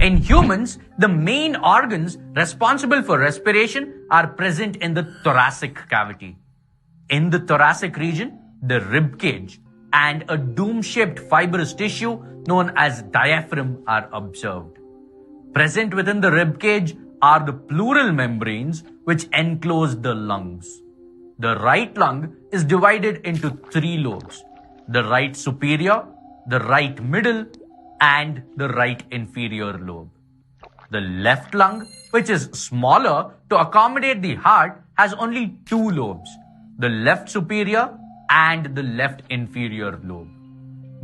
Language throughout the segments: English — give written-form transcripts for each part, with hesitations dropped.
In humans, the main organs responsible for respiration are present in the thoracic cavity. In the thoracic region, the rib cage and a dome-shaped fibrous tissue known as diaphragm are observed. Present within the rib cage are the pleural membranes which enclose the lungs. The right lung is divided into 3 lobes: the right superior, the right middle, and the right inferior lobe. The left lung, which is smaller to accommodate the heart, has only 2 lobes: the left superior and the left inferior lobe.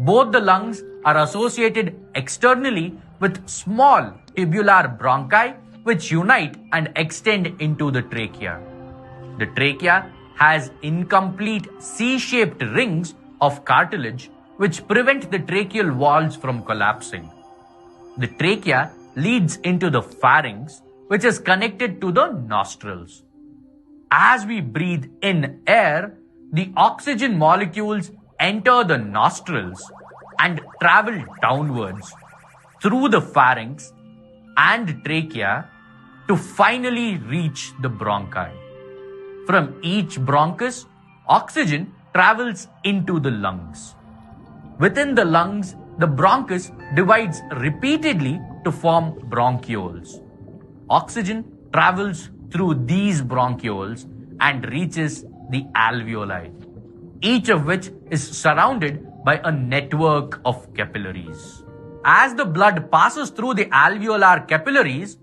Both the lungs are associated externally with small tubular bronchi which unite and extend into the trachea. The trachea has incomplete C-shaped rings of cartilage which prevent the tracheal walls from collapsing. The trachea leads into the pharynx, which is connected to the nostrils. As we breathe in air, the oxygen molecules enter the nostrils and travel downwards through the pharynx and trachea to finally reach the bronchi. From each bronchus, oxygen travels into the lungs. Within the lungs, the bronchus divides repeatedly to form bronchioles. Oxygen travels through these bronchioles and reaches the alveoli, each of which is surrounded by a network of capillaries. As the blood passes through the alveolar capillaries,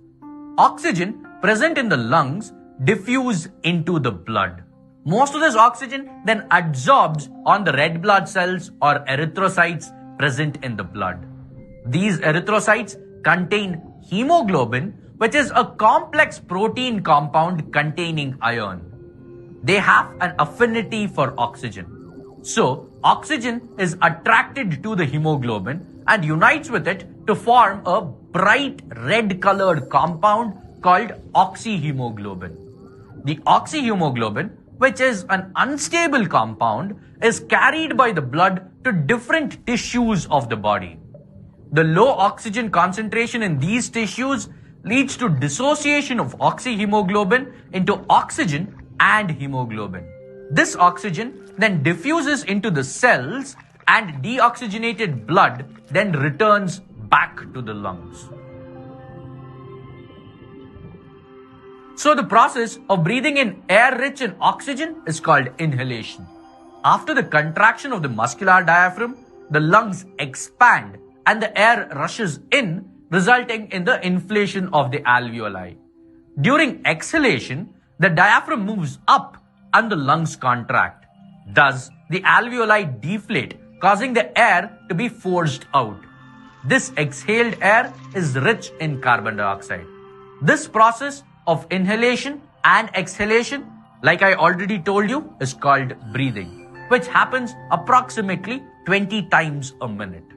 oxygen present in the lungs diffuse into the blood. Most of this oxygen then adsorbs on the red blood cells or erythrocytes present in the blood. These erythrocytes contain hemoglobin, which is a complex protein compound containing iron. They have an affinity for oxygen. So, oxygen is attracted to the hemoglobin and unites with it to form a bright red-colored compound called oxyhemoglobin. The oxyhemoglobin, which is an unstable compound, is carried by the blood to different tissues of the body. The low oxygen concentration in these tissues leads to dissociation of oxyhemoglobin into oxygen and hemoglobin. This oxygen then diffuses into the cells and deoxygenated blood then returns back to the lungs. So the process of breathing in air rich in oxygen is called inhalation. After the contraction of the muscular diaphragm, the lungs expand and the air rushes in, resulting in the inflation of the alveoli. During exhalation, the diaphragm moves up and the lungs contract. Thus, the alveoli deflate, causing the air to be forced out. This exhaled air is rich in carbon dioxide. This process of inhalation and exhalation, like I already told you, is called breathing, which happens approximately 20 times a minute.